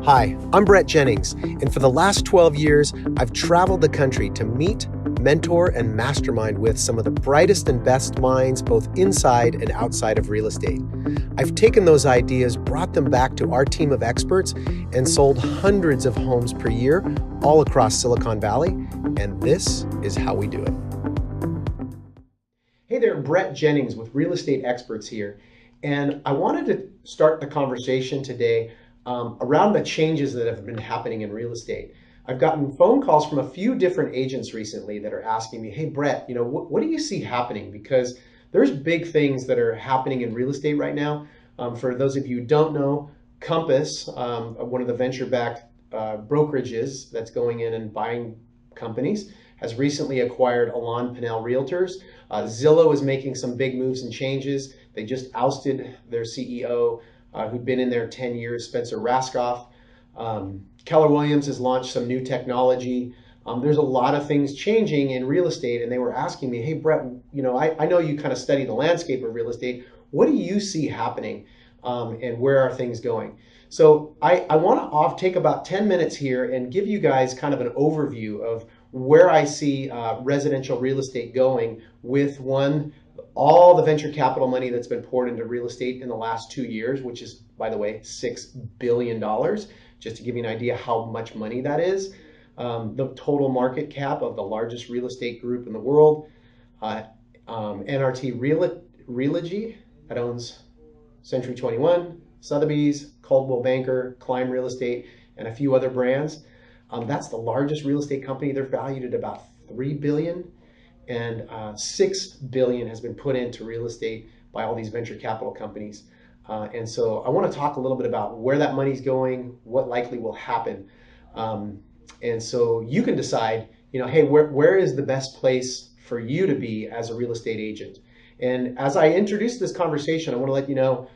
Hi, I'm Brett Jennings, and for the last 12 years, I've traveled the country to meet, mentor, and mastermind with some of the brightest and best minds both inside and outside of real estate. I've taken those ideas, brought them back to our team of experts, and sold hundreds of homes per year all across Silicon Valley, and this is how we do it. Hey there, Brett Jennings with Real Estate Experts here, and I wanted to start the conversation today around the changes that have been happening in real estate. I've gotten phone calls from a few different agents recently that are asking me, hey Brett, what do you see happening? Because there's big things that are happening in real estate right now. For those of you who don't know, Compass, one of the venture-backed brokerages that's going in and buying companies, has recently acquired Alon Pinnell Realtors. Zillow is making some big moves and changes. They just ousted their CEO, who'd been in there 10 years, Spencer Raskoff. Keller Williams has launched some new technology. There's a lot of things changing in real estate, and they were asking me, hey Brett, I know you kind of study the landscape of real estate. What do you see happening, and where are things going? So I want to take about 10 minutes here and give you guys kind of an overview of where I see residential real estate going with all the venture capital money that's been poured into real estate in the last 2 years, which is, by the way, $6 billion, just to give you an idea how much money that is. The total market cap of the largest real estate group in the world, NRT Realogy, that owns Century 21, Sotheby's, Coldwell Banker, Climb Real Estate, and a few other brands. That's the largest real estate company. They're valued at about $3 billion. And $6 billion has been put into real estate by all these venture capital companies. And so I want to talk a little bit about where that money's going, what likely will happen. And so you can decide, hey, where is the best place for you to be as a real estate agent? And as I introduce this conversation, I want to let you know,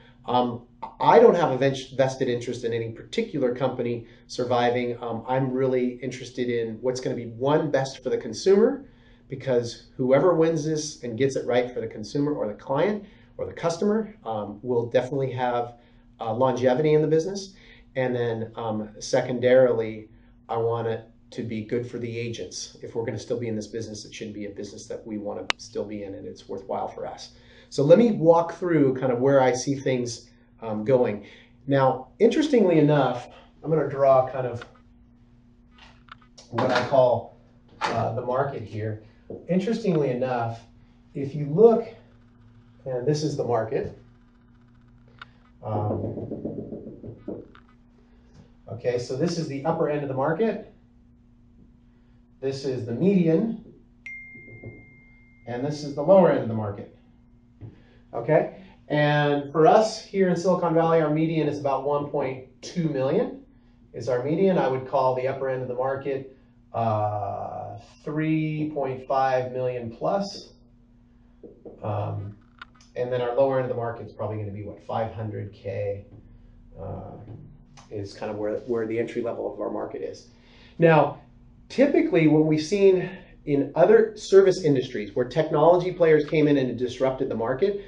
I don't have a vested interest in any particular company surviving. I'm really interested in what's going to be best for the consumer, because whoever wins this and gets it right for the consumer or the client or the customer will definitely have longevity in the business. And then secondarily, I want it to be good for the agents. If we're going to still be in this business, it should be a business that we want to still be in and it's worthwhile for us. So let me walk through kind of where I see things going. Now, interestingly enough, I'm going to draw kind of what I call the market here. Interestingly enough, if you look, and this is the market. Okay, so this is the upper end of the market. This is the median. And this is the lower end of the market. Okay, and for us here in Silicon Valley, our median is about 1.2 million. Is our median. I would call the upper end of the market 3.5 million plus. And then our lower end of the market is probably going to be what, 500K is kind of where the entry level of our market is. Now, typically what we've seen in other service industries where technology players came in and disrupted the market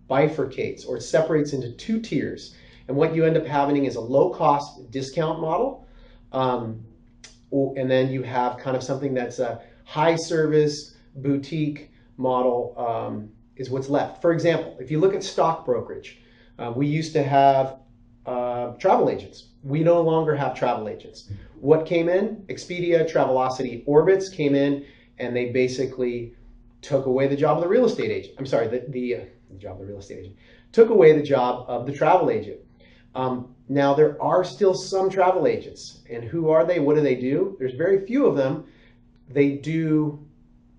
bifurcates or separates into two tiers. And what you end up having is a low-cost discount model. And then you have kind of something that's a high-service boutique model is what's left. For example, if you look at stock brokerage, we used to have travel agents. We no longer have travel agents. What came in? Expedia, Travelocity, Orbitz came in, and they basically took away the job of the real estate agent. I'm sorry, the job of the real estate agent. Took away the job of the travel agent. Now, there are still some travel agents. And who are they? What do they do? There's very few of them. They do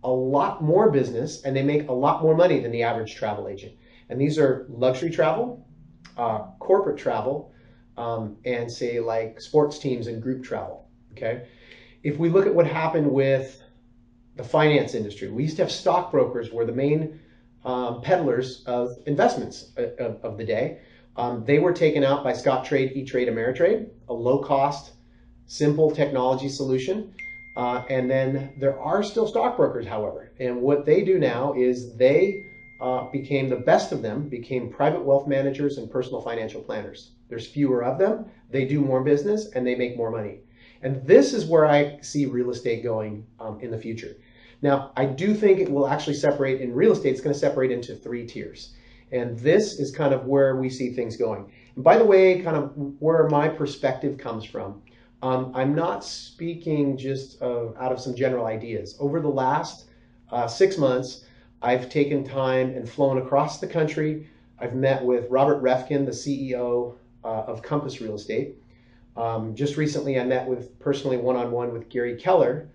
a lot more business, and they make a lot more money than the average travel agent. And these are luxury travel, corporate travel, and say like sports teams and group travel. Okay. If we look at what happened with the finance industry, we used to have stockbrokers were the main peddlers of investments of the day. They were taken out by Scottrade, E-Trade, Ameritrade, a low-cost, simple technology solution. And then there are still stockbrokers, however. And what they do now is they became the best of them, became private wealth managers and personal financial planners. There's fewer of them, they do more business, and they make more money. And this is where I see real estate going in the future. Now, I do think it will actually separate in real estate. It's going to separate into 3 tiers. And this is kind of where we see things going. And by the way, kind of where my perspective comes from, I'm not speaking just out of some general ideas. Over the last 6 months, I've taken time and flown across the country. I've met with Robert Refkin, the CEO of Compass Real Estate. Just recently, I met with personally one-on-one with Gary Keller.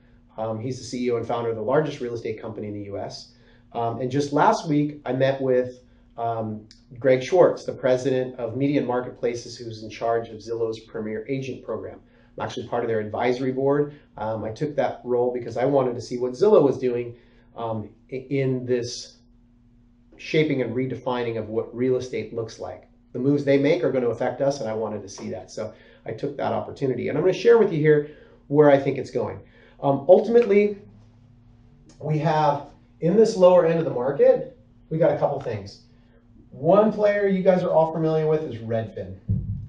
He's the CEO and founder of the largest real estate company in the US. And just last week, I met with Greg Schwartz, the president of Media and Marketplaces, who's in charge of Zillow's Premier Agent Program. I'm actually part of their advisory board. I took that role because I wanted to see what Zillow was doing in this shaping and redefining of what real estate looks like. The moves they make are going to affect us, and I wanted to see that. So I took that opportunity. And I'm going to share with you here where I think it's going. Ultimately, we have, in this lower end of the market, we got a couple things. One player you guys are all familiar with is Redfin.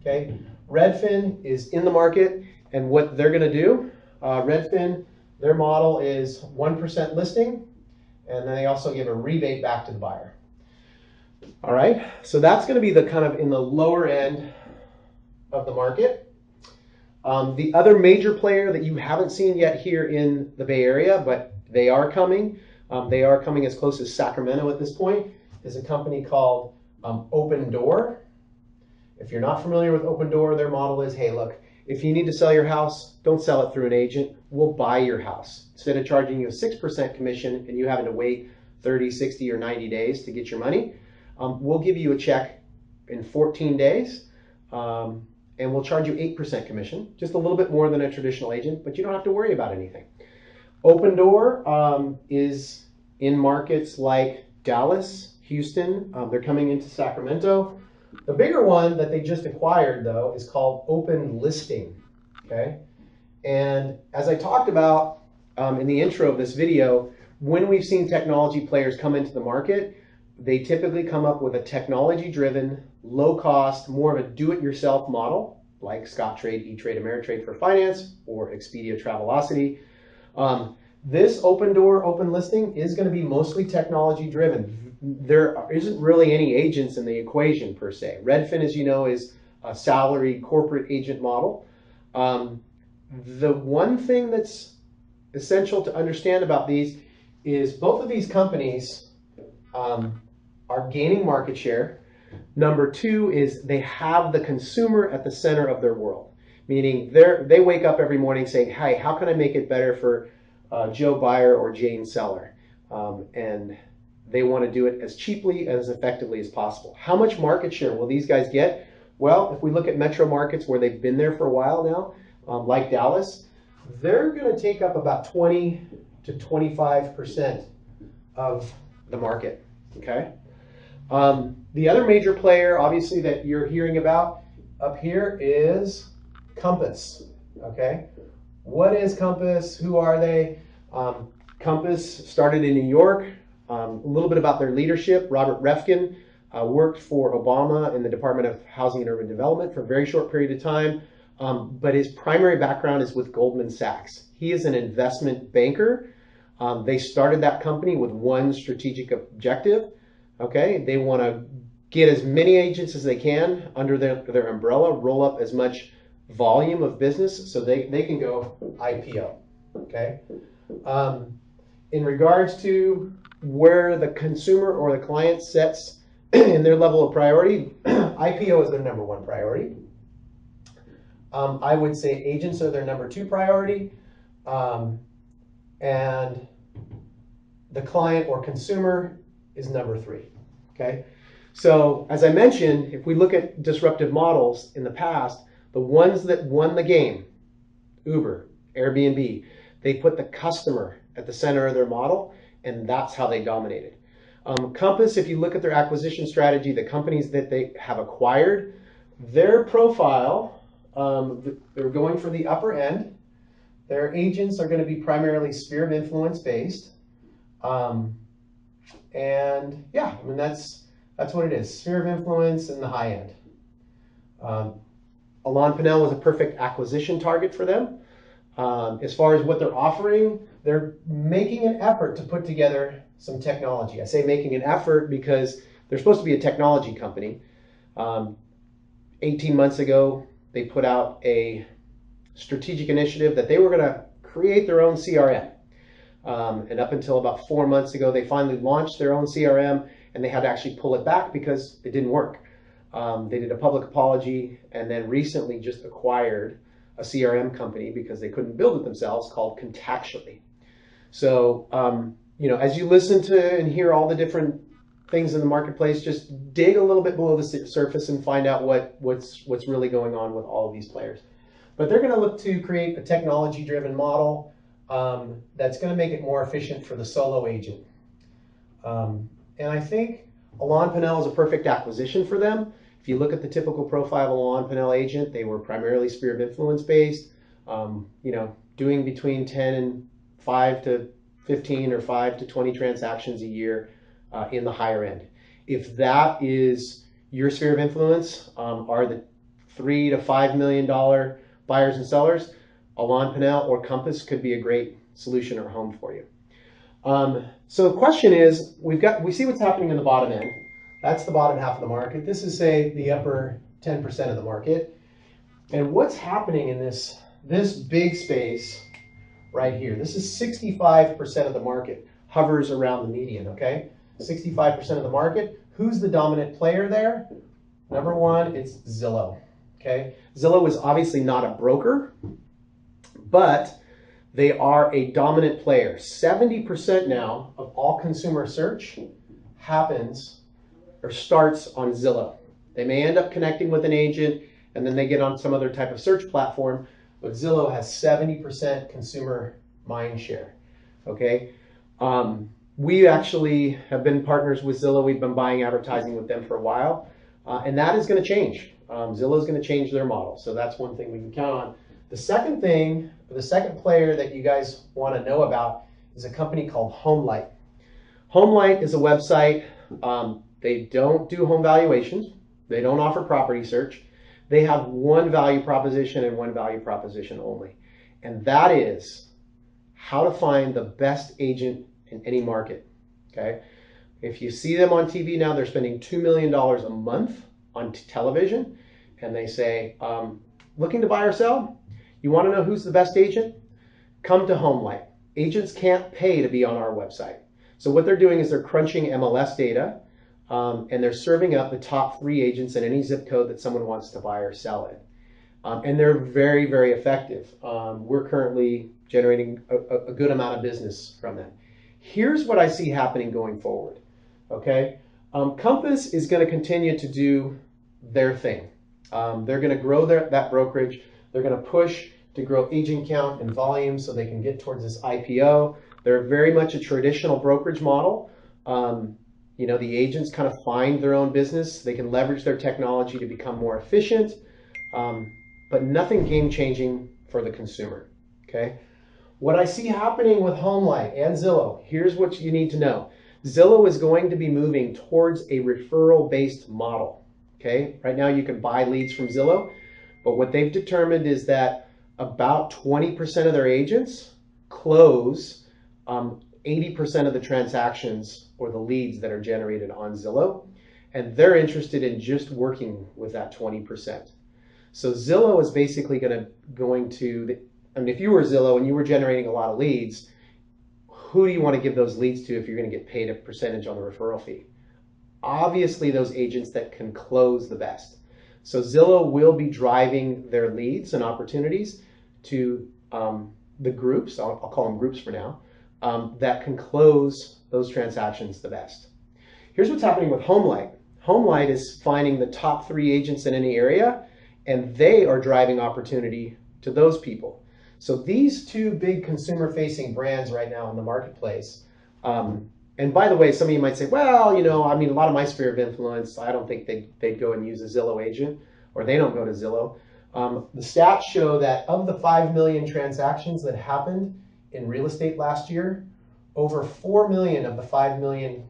Okay, Redfin is in the market, and what they're going to do, Redfin, their model is 1% listing, and then they also give a rebate back to the buyer. All right, so that's going to be the kind of in the lower end of the market. The other major player that you haven't seen yet here in the Bay Area, but they are coming as close as Sacramento at this point, is a company called Open Door. If you're not familiar with Open Door, their model is, hey, look, if you need to sell your house, don't sell it through an agent. We'll buy your house. Instead of charging you a 6% commission and you having to wait 30, 60, or 90 days to get your money, we'll give you a check in 14 days. And we'll charge you 8% commission, just a little bit more than a traditional agent, but you don't have to worry about anything. Open Door is in markets like Dallas, Houston. They're coming into Sacramento. The bigger one that they just acquired, though, is called Open Listing. Okay, and as I talked about in the intro of this video, when we've seen technology players come into the market, they typically come up with a technology-driven, low-cost, more of a do-it-yourself model, like Scottrade, E-Trade, Ameritrade for finance, or Expedia, Travelocity. This Open Door, Open Listing is going to be mostly technology-driven. There isn't really any agents in the equation, per se. Redfin, as you know, is a salaried corporate agent model. The one thing that's essential to understand about these is both of these companies are gaining market share. Number two is they have the consumer at the center of their world, meaning they wake up every morning saying, hey, how can I make it better for Joe Buyer or Jane Seller? And they want to do it as cheaply and as effectively as possible. How much market share will these guys get? Well, if we look at metro markets where they've been there for a while now, like Dallas, they're going to take up about 20 to 25% of the market. Okay. The other major player, obviously, that you're hearing about up here is Compass. Okay. What is Compass? Who are they? Compass started in New York. A little bit about their leadership. Robert Refkin worked for Obama in the Department of Housing and Urban Development for a very short period of time. But his primary background is with Goldman Sachs. He is an investment banker. They started that company with one strategic objective. Okay, they want to get as many agents as they can under their umbrella, roll up as much volume of business so they can go IPO. Okay. In regards to where the consumer or the client sets in their level of priority, IPO is their number one priority. I would say agents are their number two priority. And the client or consumer is number three. Okay. So as I mentioned, if we look at disruptive models in the past, the ones that won the game, Uber, Airbnb, they put the customer at the center of their model, and that's how they dominated. Compass, if you look at their acquisition strategy, the companies that they have acquired, their profile, they're going for the upper end. Their agents are going to be primarily sphere of influence based. And yeah, I mean, that's what it is. Sphere of influence in the high end. Alon Pinnell was a perfect acquisition target for them. As far as what they're offering, they're making an effort to put together some technology. I say making an effort because they're supposed to be a technology company. 18 months ago, they put out a strategic initiative that they were going to create their own CRM. And up until about 4 months ago, they finally launched their own CRM, and they had to actually pull it back because it didn't work. They did a public apology and then recently just acquired a CRM company because they couldn't build it themselves, called Contactually. So, as you listen to and hear all the different things in the marketplace, just dig a little bit below the surface and find out what's really going on with all of these players. But they're going to look to create a technology-driven model that's going to make it more efficient for the solo agent. And I think Alon Pinnell is a perfect acquisition for them. If you look at the typical profile of a Alon Pinnell agent, they were primarily sphere of influence based, doing between 10 and 5 to 15 or 5 to 20 transactions a year in the higher end. If that is your sphere of influence, are the $3 to $5 million buyers and sellers, Alon Pinnell or Compass could be a great solution or home for you. So the question is, we see what's happening in the bottom end. That's the bottom half of the market. This is, say, the upper 10% of the market. And what's happening in this big space right here? This is 65% of the market, hovers around the median, okay? 65% of the market. Who's the dominant player there? Number one, it's Zillow, okay? Zillow is obviously not a broker, but they are a dominant player. 70% now of all consumer search happens or starts on Zillow. They may end up connecting with an agent and then they get on some other type of search platform, but Zillow has 70% consumer mind share, okay? We actually have been partners with Zillow. We've been buying advertising with them for a while, and that is going to change. Zillow is going to change their model, so that's one thing we can count on. The second thing, the second player that you guys want to know about is a company called HomeLight. HomeLight is a website. They don't do home valuations. They don't offer property search. They have one value proposition and one value proposition only, and that is how to find the best agent in any market, okay? If you see them on TV now, they're spending $2 million a month on television, and they say, looking to buy or sell? You want to know who's the best agent? Come to HomeLight. Agents can't pay to be on our website. So what they're doing is they're crunching MLS data, and they're serving up the top 3 agents in any zip code that someone wants to buy or sell in. And they're very, very effective. We're currently generating a good amount of business from them. Here's what I see happening going forward, okay? Compass is going to continue to do their thing. They're going to grow that brokerage. They're going to push to grow agent count and volume so they can get towards this IPO. They're very much a traditional brokerage model. The agents kind of find their own business. They can leverage their technology to become more efficient, but nothing game-changing for the consumer, okay? What I see happening with HomeLight and Zillow, here's what you need to know. Zillow is going to be moving towards a referral-based model, okay? Right now you can buy leads from Zillow, but what they've determined is that about 20% of their agents close 80% of the transactions or the leads that are generated on Zillow, and they're interested in just working with that 20%. So Zillow is basically going to, if you were Zillow and you were generating a lot of leads, who do you want to give those leads to if you're going to get paid a percentage on the referral fee? Obviously those agents that can close the best. So Zillow will be driving their leads and opportunities to the groups, I'll call them groups for now, that can close those transactions the best. Here's what's happening with HomeLight. HomeLight is finding the top 3 agents in any area, and they are driving opportunity to those people. So these 2 big consumer-facing brands right now in the marketplace, and by the way, some of you might say, well, a lot of my sphere of influence, I don't think they'd go and use a Zillow agent, or they don't go to Zillow. The stats show that of the 5 million transactions that happened in real estate last year, over 4 million of the 5 million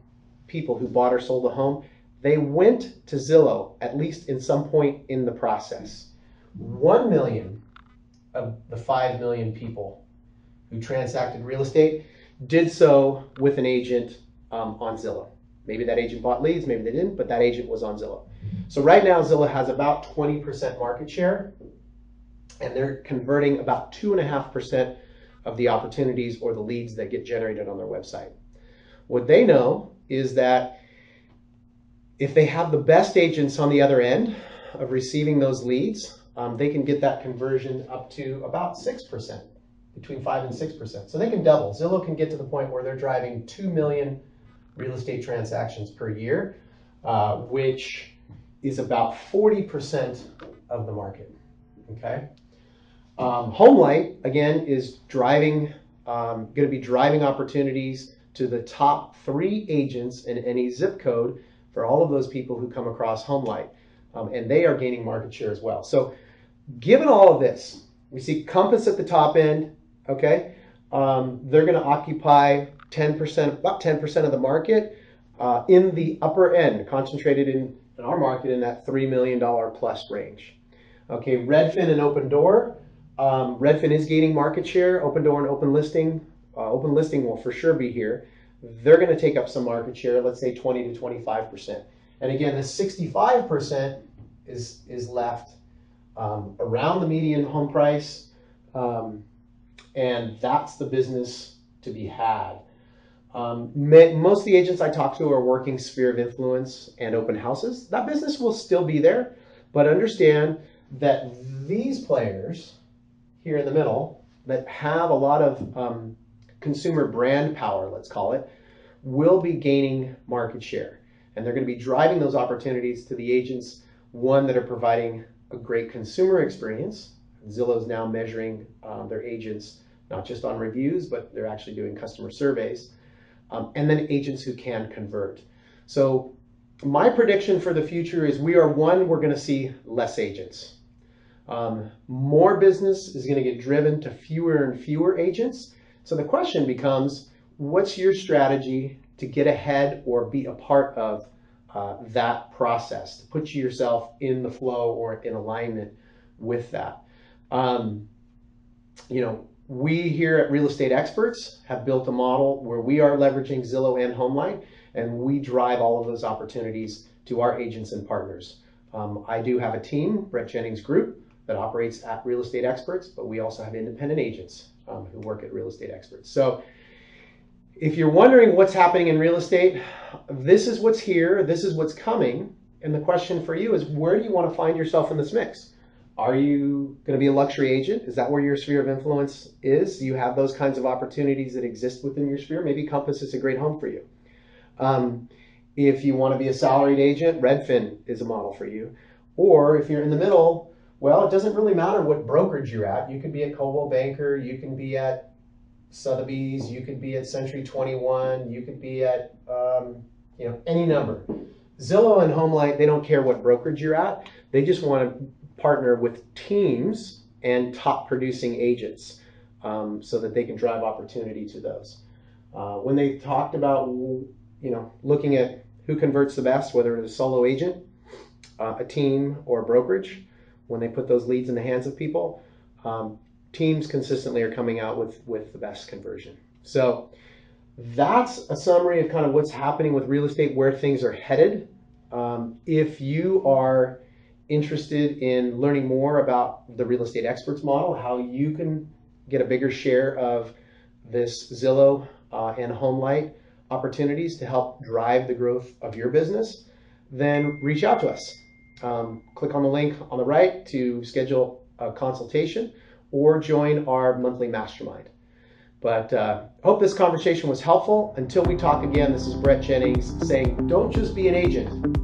people who bought or sold a home, they went to Zillow at least in some point in the process. 1 million of the 5 million people who transacted real estate did so with an agent on Zillow. Maybe that agent bought leads, maybe they didn't, but that agent was on Zillow. So right now Zillow has about 20% market share, and they're converting about 2.5% of the opportunities or the leads that get generated on their website. What they know is that if they have the best agents on the other end of receiving those leads, they can get that conversion up to about 6%, between 5 and 6%. So they can double. Zillow can get to the point where they're driving 2 million real estate transactions per year, which is about 40% of the market. Okay. HomeLight, again, is going to be driving opportunities to the top 3 agents in any zip code for all of those people who come across HomeLight, and they are gaining market share as well. So given all of this, we see Compass at the top end. Okay, they're going to occupy 10%, about 10% of the market in the upper end, concentrated in our market in that $3 million plus range. Okay, Redfin and Open Door. Redfin is gaining market share. Open Door and Open Listing. Open Listing will for sure be here. They're going to take up some market share, let's say 20 to 25%. And again, the 65% is left around the median home price, and that's the business to be had. Most of the agents I talk to are working sphere of influence and open houses. That business will still be there, but understand that these players here in the middle that have a lot of consumer brand power, let's call it, will be gaining market share. And they're going to be driving those opportunities to the agents, one, that are providing a great consumer experience. Zillow is now measuring their agents not just on reviews, but they're actually doing customer surveys. And then agents who can convert. So my prediction for the future is we're going to see less agents. More business is going to get driven to fewer and fewer agents. So the question becomes, what's your strategy to get ahead or be a part of that process, to put yourself in the flow or in alignment with that? We here at Real Estate Experts have built a model where we are leveraging Zillow and HomeLight, and we drive all of those opportunities to our agents and partners. I do have a team, Brett Jennings Group, that operates at Real Estate Experts, but we also have independent agents who work at Real Estate Experts. So if you're wondering what's happening in real estate, this is what's here, this is what's coming, and the question for you is, where do you want to find yourself in this mix? Are you going to be a luxury agent? Is that where your sphere of influence is? Do you have those kinds of opportunities that exist within your sphere? Maybe Compass is a great home for you. If you want to be a salaried agent, Redfin is a model for you. Or if you're in the middle, well, it doesn't really matter what brokerage you're at. You could be at Coldwell Banker, you can be at Sotheby's, you could be at Century 21, you could be at any number. Zillow and HomeLight, they don't care what brokerage you're at. They just want to partner with teams and top producing agents so that they can drive opportunity to those. When they talked about looking at who converts the best, whether it's a solo agent, a team, or a brokerage, when they put those leads in the hands of people, teams consistently are coming out with the best conversion. So that's a summary of kind of what's happening with real estate, where things are headed. If you are interested in learning more about the Real Estate Experts model, how you can get a bigger share of this Zillow and HomeLight opportunities to help drive the growth of your business, then reach out to us. Click on the link on the right to schedule a consultation or join our monthly mastermind. But hope this conversation was helpful. Until we talk again, this is Brett Jennings saying, don't just be an agent,